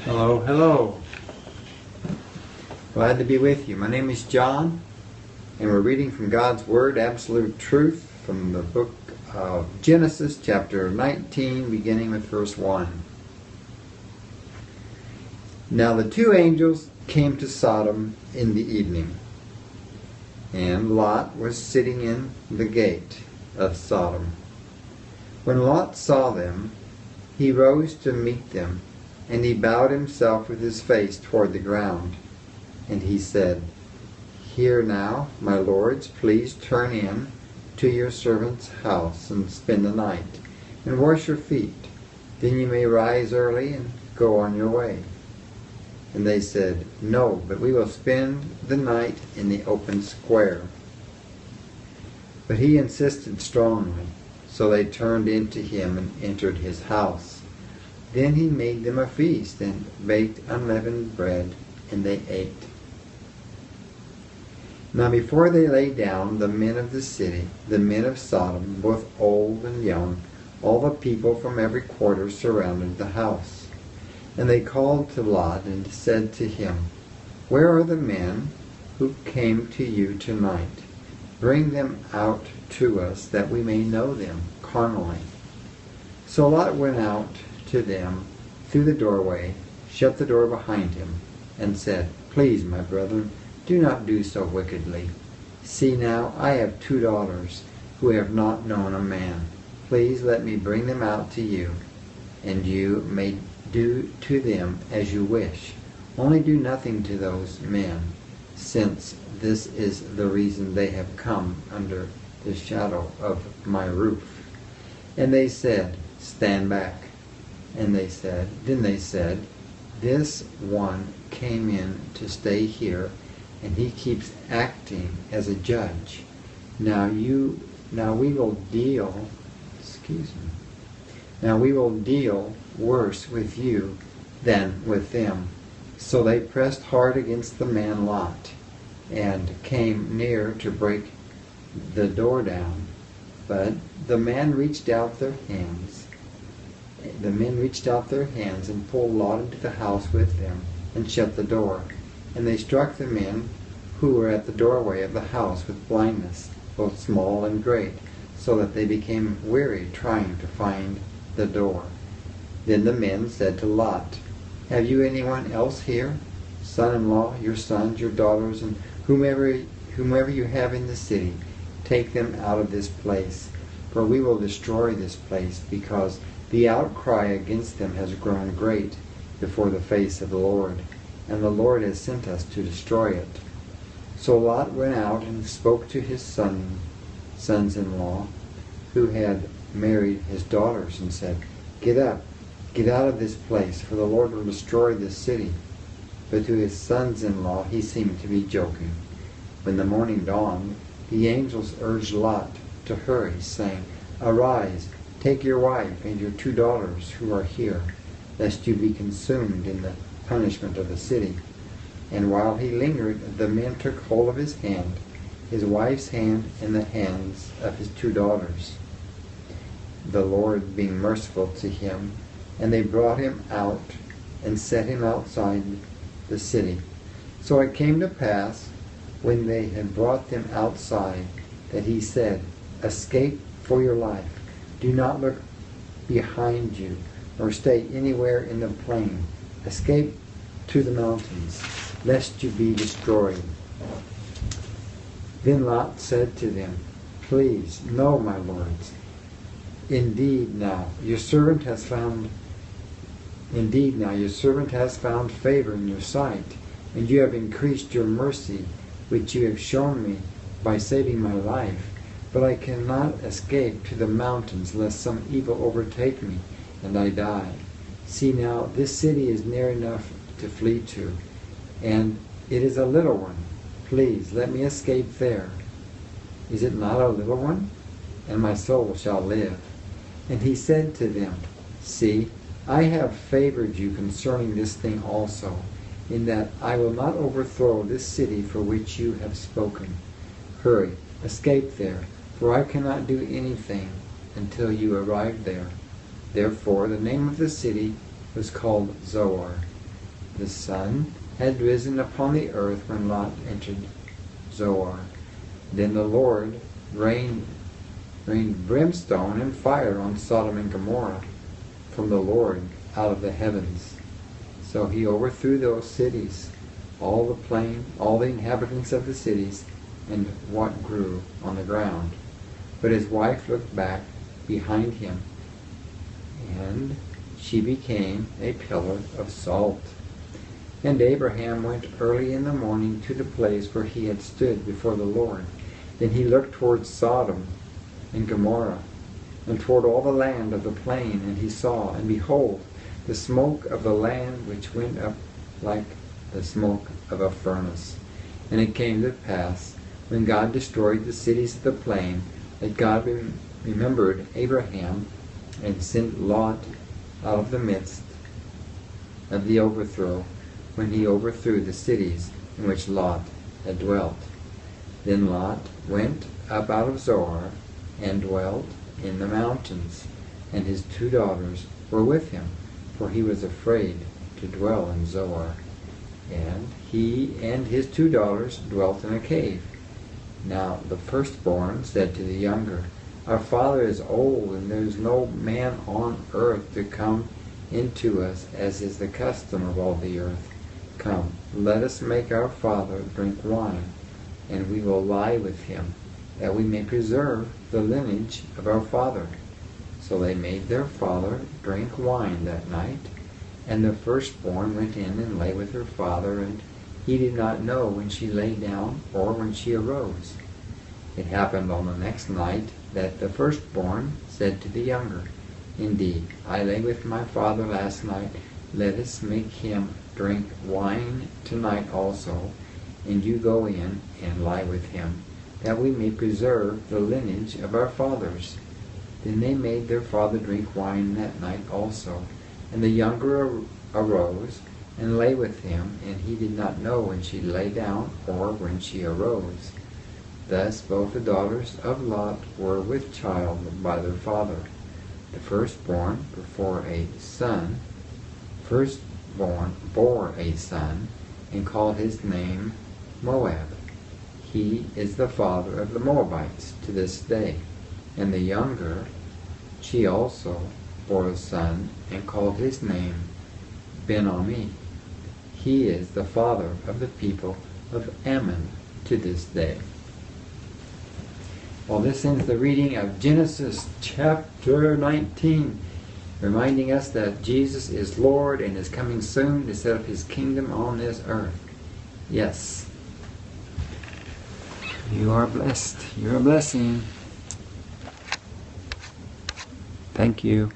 Hello, hello. Glad to be with you. My name is John, and we're reading from God's Word, Absolute Truth, from the book of Genesis, chapter 19, beginning with verse 1. Now the two angels came to Sodom in the evening, and Lot was sitting in the gate of Sodom. When Lot saw them, he rose to meet them, and he bowed himself with his face toward the ground. And he said, Here now, my lords, please turn in to your servant's house and spend the night, and wash your feet. Then you may rise early and go on your way. And they said, No, but we will spend the night in the open square. But he insisted strongly, so they turned into him and entered his house. Then he made them a feast and baked unleavened bread, and they ate. Now before they lay down, the men of the city, the men of Sodom, both old and young, all the people from every quarter surrounded the house. And they called to Lot and said to him, Where are the men who came to you tonight? Bring them out to us, that we may know them carnally. So Lot went out to them through the doorway, shut the door behind him, and said, Please, my brethren, do not do so wickedly. See now, I have 2 daughters who have not known a man. Please let me bring them out to you, and you may do to them as you wish. Only do nothing to those men, since this is the reason they have come under the shadow of my roof. And they said, Stand back. And then they said, This one came in to stay here, and he keeps acting as a judge. Now we will deal worse with you than with them. So they pressed hard against the man Lot, and came near to break the door down. But the men reached out their hands and pulled Lot into the house with them, and shut the door. And they struck the men who were at the doorway of the house with blindness, both small and great, so that they became weary trying to find the door. Then the men said to Lot, Have you anyone else here, son-in-law, your sons, your daughters, and whomever you have in the city? Take them out of this place, for we will destroy this place, because the outcry against them has grown great before the face of the Lord, and the Lord has sent us to destroy it. So Lot went out and spoke to his sons-in-law, who had married his daughters, and said, Get up, get out of this place, for the Lord will destroy this city. But to his sons-in-law he seemed to be joking. When the morning dawned, the angels urged Lot to hurry, saying, Arise, take your wife and your 2 daughters who are here, lest you be consumed in the punishment of the city. And while he lingered, the men took hold of his hand, his wife's hand, and the hands of his 2 daughters, the Lord being merciful to him. And they brought him out and set him outside the city. So it came to pass, when they had brought them outside, that he said, Escape for your life. Do not look behind you, nor stay anywhere in the plain. Escape to the mountains, lest you be destroyed. Then Lot said to them, Please, no, my lords. Indeed now your servant has found favor in your sight, and you have increased your mercy, which you have shown me by saving my life. But I cannot escape to the mountains, lest some evil overtake me, and I die. See now, this city is near enough to flee to, and it is a little one. Please, let me escape there. Is it not a little one? And my soul shall live. And he said to them, See, I have favored you concerning this thing also, in that I will not overthrow this city for which you have spoken. Hurry, escape there, for I cannot do anything until you arrive there. Therefore the name of the city was called Zoar. The sun had risen upon the earth when Lot entered Zoar. Then the Lord rained brimstone and fire on Sodom and Gomorrah from the Lord out of the heavens. So he overthrew those cities, all the plain, all the inhabitants of the cities, and what grew on the ground. But his wife looked back behind him, and she became a pillar of salt. And Abraham went early in the morning to the place where he had stood before the Lord. Then he looked toward Sodom and Gomorrah, and toward all the land of the plain, and he saw, and behold, the smoke of the land which went up like the smoke of a furnace. And it came to pass, when God destroyed the cities of the plain, that God remembered Abraham, and sent Lot out of the midst of the overthrow, when he overthrew the cities in which Lot had dwelt. Then Lot went up out of Zoar, and dwelt in the mountains, and his 2 daughters were with him, for he was afraid to dwell in Zoar. And he and his 2 daughters dwelt in a cave. Now the firstborn said to the younger, Our father is old, and there is no man on earth to come into us, as is the custom of all the earth. Come, let us make our father drink wine, and we will lie with him, that we may preserve the lineage of our father. So they made their father drink wine that night, and the firstborn went in and lay with her father, and he did not know when she lay down or when she arose. It happened on the next night that the firstborn said to the younger, Indeed, I lay with my father last night. Let us make him drink wine tonight also, and you go in and lie with him, that we may preserve the lineage of our fathers. Then they made their father drink wine that night also. And the younger arose and lay with him, and he did not know when she lay down or when she arose. Thus both the daughters of Lot were with child by their father. The firstborn bore a son, and called his name Moab. He is the father of the Moabites to this day. And the younger, she also bore a son, and called his name Ben-Ami. He is the father of the people of Ammon to this day. Well, this ends the reading of Genesis chapter 19, reminding us that Jesus is Lord and is coming soon to set up his kingdom on this earth. Yes. You are blessed. You're a blessing. Thank you.